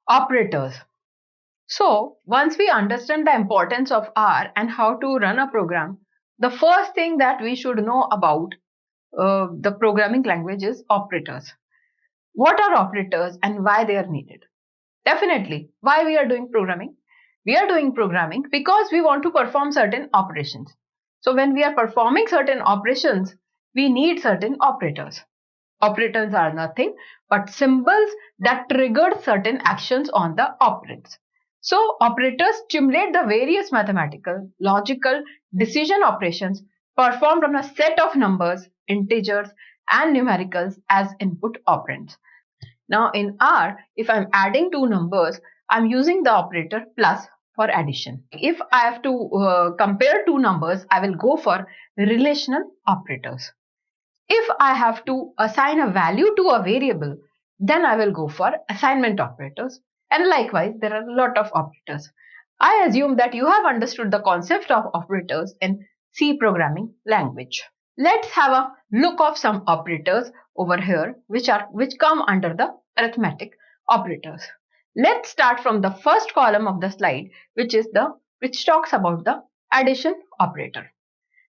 Operators. So once we understand the importance of R and how to run a program, the first thing that we should know about the programming language is operators. What are operators and why they are needed? Definitely, why we are doing programming? We are doing programming because we want to perform certain operations. So when we are performing certain operations, we need certain operators. Operators are nothing but symbols that trigger certain actions on the operands. So operators stimulate the various mathematical, logical decision operations performed on a set of numbers, integers, and numericals as input operands. Now in R, if I'm adding two numbers, I'm using the operator plus for addition. If I have to compare two numbers, I will go for relational operators. If I have to assign a value to a variable, then I will go for assignment operators. And likewise, there are a lot of operators. I assume that you have understood the concept of operators in C programming language. Let's have a look of some operators over here which come under the arithmetic operators. Let's start from the first column of the slide, which talks about the addition operator.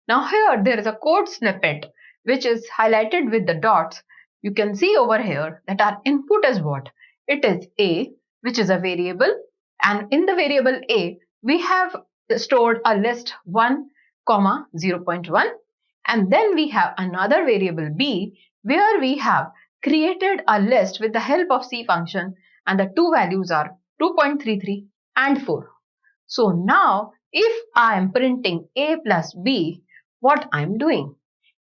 Now here there is a code snippet which is highlighted with the dots. You can see over here that our input is what? It is A, which is a variable, and in the variable A we have stored a list 1, 0.1, and then we have another variable B where we have created a list with the help of C function, and the two values are 2.33 and 4. So now if I am printing A plus B, what I am doing?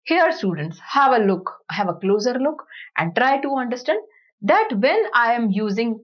Here students, have a closer look and try to understand that when I am using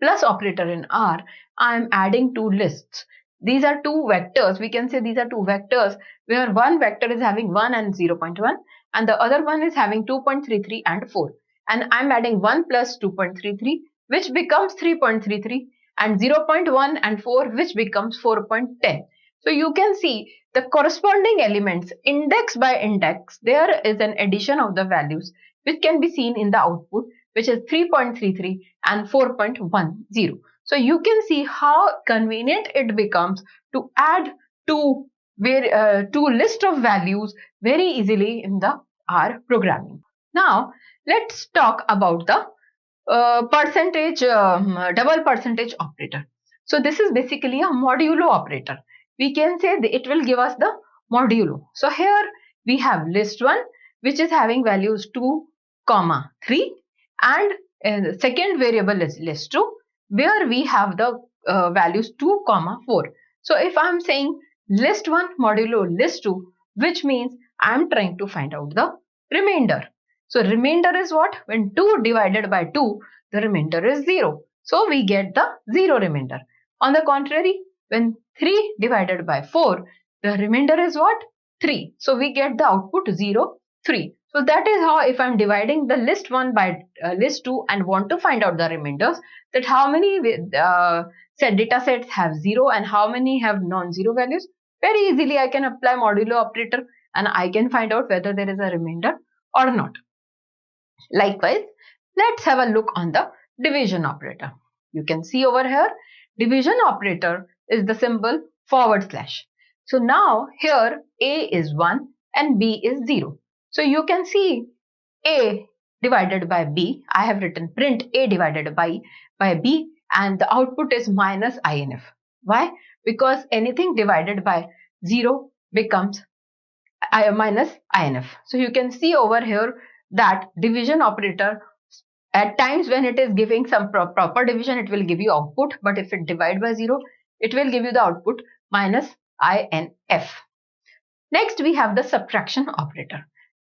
plus operator in R, I am adding two lists. These are two vectors. We can say these are two vectors where one vector is having 1 and 0.1 and the other one is having 2.33 and 4. And I'm adding 1 plus 2.33 which becomes 3.33 and 0.1 and 4 which becomes 4.10. So you can see the corresponding elements index by index, there is an addition of the values which can be seen in the output, which is 3.33 and 4.10. So you can see how convenient it becomes to add two list of values very easily in the R programming. Now let's talk about the double percentage operator. So this is basically a modulo operator. We can say it will give us the modulo. So here we have list 1 which is having values 2, 3 and the second variable is list 2 where we have the values 2, 4. So if I am saying list 1 modulo list 2, which means I am trying to find out the remainder. So remainder is what? When 2 divided by 2, the remainder is 0. So we get the 0 remainder. On the contrary, when 3 divided by 4, the remainder is what? 3. So we get the output 0, 3. So that is how if I am dividing the list 1 by list 2 and want to find out the remainders, that how many set data sets have 0 and how many have non-zero values. Very easily I can apply modulo operator and I can find out whether there is a remainder or not. Likewise, let's have a look on the division operator. You can see over here, division operator is the symbol /. So now here A is 1 and B is 0. So you can see A divided by B. I have written print A divided by B and the output is minus INF. Why? Because anything divided by 0 becomes minus INF. So you can see over here that division operator, at times when it is giving some proper division, it will give you output, but if it divide by 0, it will give you the output minus INF. Next we have the subtraction operator.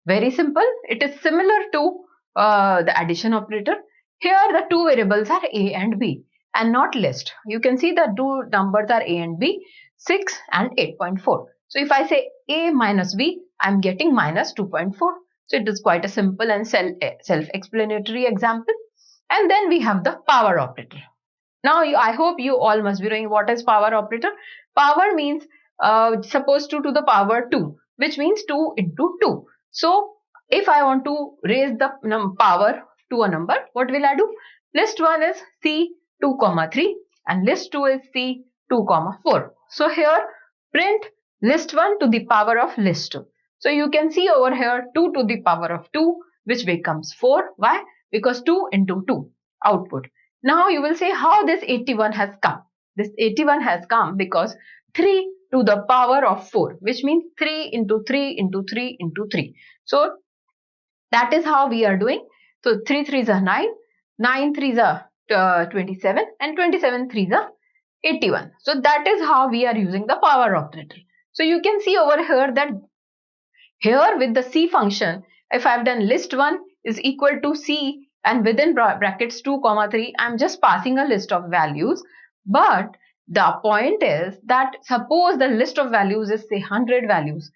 Very simple. It is similar to the addition operator. Here the two variables are A and B and not list. You can see the two numbers are A and B, 6 and 8.4. So if I say A minus B, I am getting minus 2.4. So it is quite a simple and self-explanatory example. And then we have the power operator. Now I hope you all must be knowing what is power operator. Power means suppose 2 to the power 2. which means 2 into 2. So if I want to raise the power to a number, what will I do? List 1 is C 2 comma 3 and list 2 is C 2 comma 4. So here print list 1 to the power of list 2. So you can see over here 2 to the power of 2, which becomes 4. Why? Because 2 into 2 output. Now you will say how this 81 has come. This 81 has come because 3 to the power of 4, which means 3 into 3 into 3 into 3. So that is how we are doing. So 3 3s are 9, 9 3s are 27 and 27 3s are 81. So that is how we are using the power operator. So you can see over here that here with the C function, if I have done list 1 is equal to C and within brackets 2 comma 3, I am just passing a list of values. But the point is that suppose the list of values is say 100 values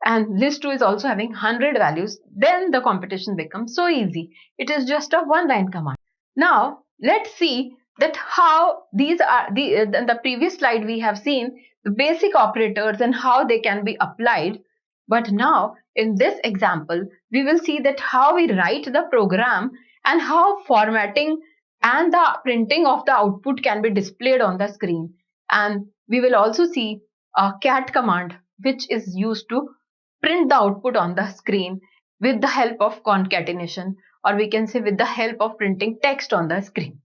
and list 2 is also having 100 values, then the computation becomes so easy. It is just a one line command. Now let's see that how these are in the previous slide we have seen the basic operators and how they can be applied. But now in this example, we will see that how we write the program and how formatting and the printing of the output can be displayed on the screen. And we will also see a cat command which is used to print the output on the screen with the help of concatenation, or we can say with the help of printing text on the screen.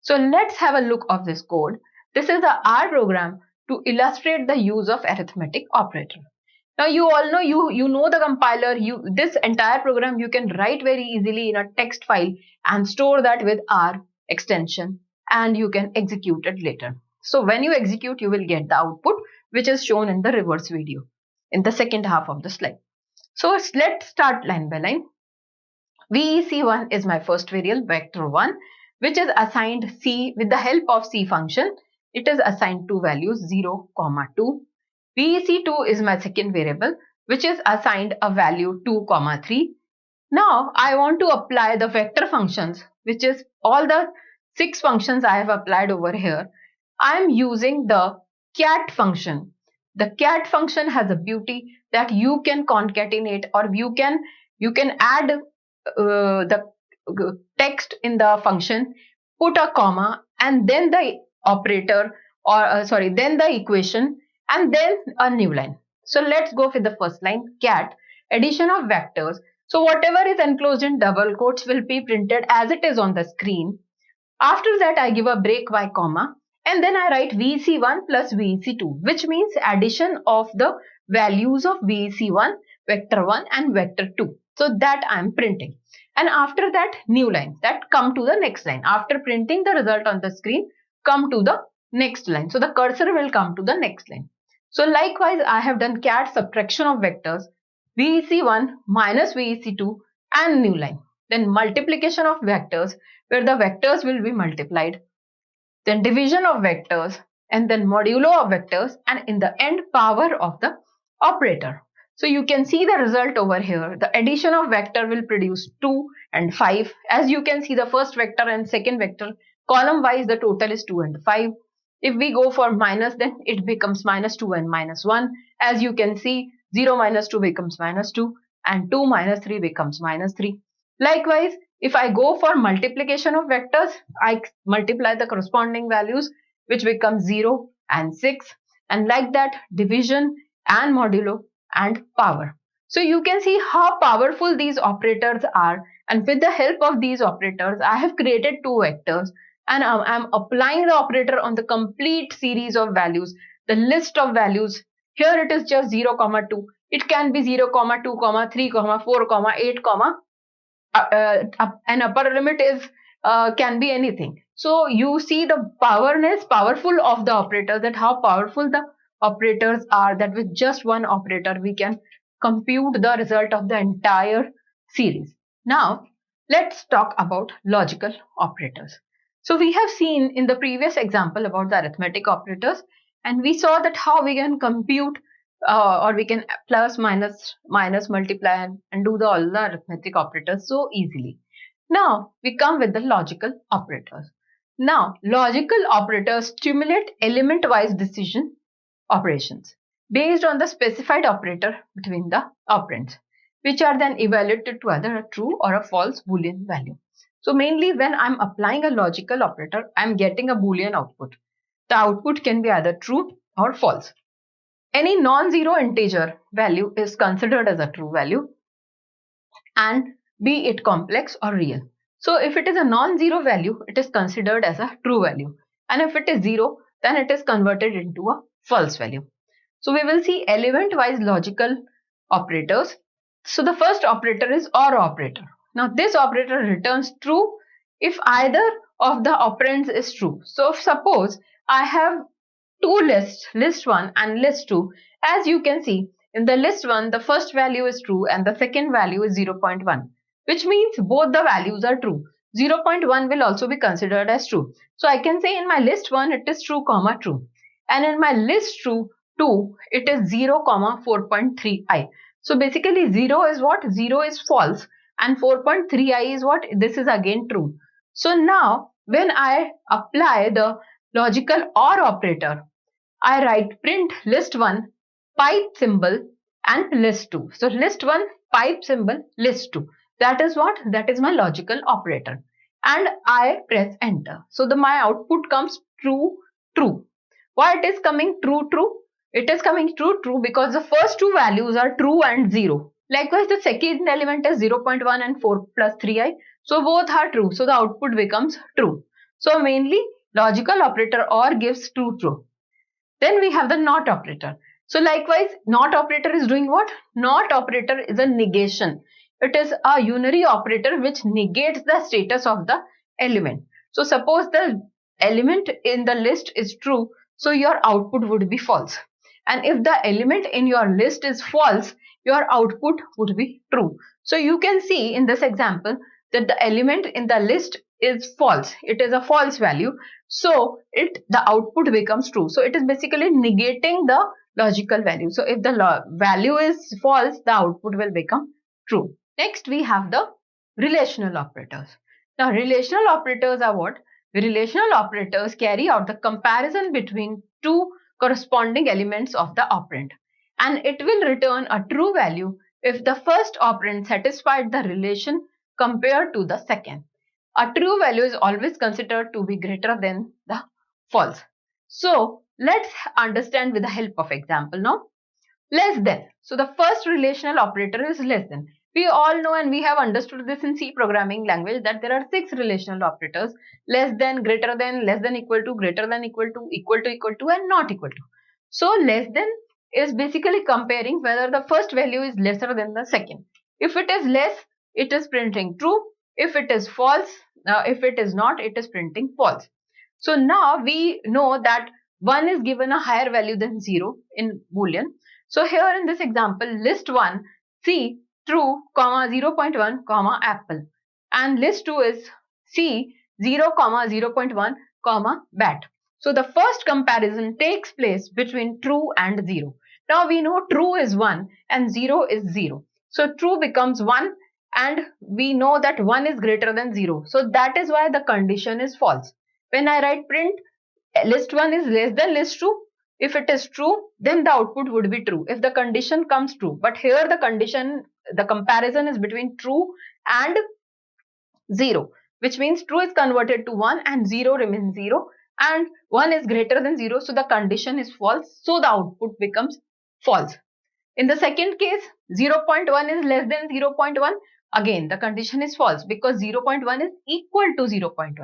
So let's have a look of this code. This is a R program to illustrate the use of arithmetic operator. Now you all know, you know the compiler, this entire program you can write very easily in a text file and store that with R extension and you can execute it later. So when you execute, you will get the output which is shown in the reverse video in the second half of the slide. So let's start line by line. VEC1 is my first variable, vector 1, which is assigned C with the help of C function. It is assigned two values 0, 2. VEC2 is my second variable, which is assigned a value 2, 3. Now I want to apply the vector functions, which is all the 6 functions I have applied over here. I am using the cat function. The cat function has a beauty that you can concatenate or you can add the text in the function, put a comma and then the operator or then the equation and then a new line. So let's go with the first line, cat addition of vectors. So whatever is enclosed in double quotes will be printed as it is on the screen. After that I give a break by comma and then I write VEC1 plus VEC2, which means addition of the values of VEC1, vector 1 and vector 2. So that I am printing. And after that new line, that come to the next line. After printing the result on the screen, come to the next line. So the cursor will come to the next line. So likewise, I have done cat subtraction of vectors, VEC1 minus VEC2 and new line. Then multiplication of vectors where the vectors will be multiplied. Then division of vectors and then modulo of vectors and in the end power of the operator. So you can see the result over here. The addition of vector will produce 2 and 5. As you can see the first vector and second vector column wise the total is 2 and 5. If we go for minus then it becomes minus 2 and minus 1. As you can see 0 minus 2 becomes minus 2 and 2 minus 3 becomes minus 3. Likewise if I go for multiplication of vectors, I multiply the corresponding values which becomes 0 and 6 and like that division and modulo and power. So you can see how powerful these operators are, and with the help of these operators I have created two vectors and I am applying the operator on the complete series of values, the list of values. Here it is just 0, 2. It can be 0, 2, 3, 4, 8, an upper limit is can be anything. So you see the powerful of the operators, that how powerful the operators are, that with just one operator we can compute the result of the entire series. Now let's talk about logical operators. So we have seen in the previous example about the arithmetic operators and we saw that how we can compute or we can plus, minus, multiply and do all the arithmetic operators so easily. Now we come with the logical operators. Now logical operators stimulate element-wise decision operations. based on the specified operator between the operands, which are then evaluated to either a true or a false Boolean value. So mainly when I'm applying a logical operator, I'm getting a Boolean output. The output can be either true or false. Any non-zero integer value is considered as a true value, and be it complex or real. So if it is a non-zero value, it is considered as a true value. And if it is zero, then it is converted into a false value. So we will see element-wise logical operators. So the first operator is OR operator. Now this operator returns true if either of the operands is true. So suppose I have two lists, list 1 and list 2. As you can see, in the list 1, the first value is true and the second value is 0.1, which means both the values are true. 0.1 will also be considered as true. So I can say in my list 1, it is true, comma, true. And in my list 2, it is 0, comma, 4.3i. So basically 0 is what? 0 is false and 4.3i is what? This is again true. So now when I apply the logical OR operator, I write print list 1 pipe symbol and list 2. So list 1 pipe symbol list 2. That is what? That is my logical operator. And I press enter. So my output comes true, true. Why it is coming true, true? It is coming true, true because the first two values are true and 0. Likewise, the second element is 0.1 and 4 plus 3i. So both are true. So the output becomes true. So mainly logical operator OR gives true, true. Then we have the NOT operator. So likewise, NOT operator is doing what? NOT operator is a negation. It is a unary operator which negates the status of the element. So suppose the element in the list is true, so your output would be false. And if the element in your list is false, your output would be true. So you can see in this example that the element in the list is false. It is a false value. So the output becomes true. So it is basically negating the logical value. So if the value is false, the output will become true. Next, we have the relational operators. Now, relational operators are what? Relational operators carry out the comparison between two corresponding elements of the operand, and it will return a true value if the first operand satisfied the relation compared to the second. A true value is always considered to be greater than the false. So let's understand with the help of example now. Less than. So the first relational operator is less than. We all know and we have understood this in C programming language that there are 6 relational operators: less than, greater than, less than equal to, greater than equal to, and not equal to. So less than is basically comparing whether the first value is lesser than the second. If it is less, it is printing true. If it is false, if it is not, it is printing false. So now we know that 1 is given a higher value than 0 in Boolean. So here in this example, list 1, C, true, comma, 0.1, comma, apple. And list 2 is C, 0, comma, 0.1, comma, bat. So the first comparison takes place between true and 0. Now we know true is 1 and 0 is 0. So true becomes 1 and we know that 1 is greater than 0. So that is why the condition is false. When I write print list 1 is less than list 2, if it is true, then the output would be true if the condition comes true. But here the comparison is between true and 0, which means true is converted to 1 and 0 remains 0, and 1 is greater than 0, so the condition is false, so the output becomes false. In the second case, 0.1 is less than 0.1. Again, the condition is false because 0.1 is equal to 0.1,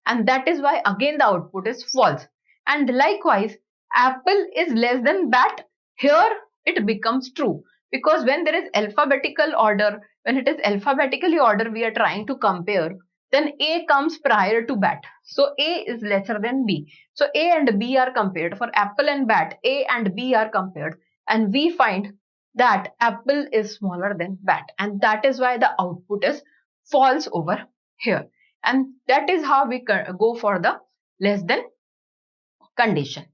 and that is why again the output is false. And likewise, apple is less than bat. Here it becomes true because when there is alphabetical order, when it is alphabetically order we are trying to compare, then A comes prior to bat. So A is lesser than B. So A and B are compared. For apple and bat, A and B are compared, and we find that apple is smaller than bat, and that is why the output is false over here. And that is how we go for the less than condition.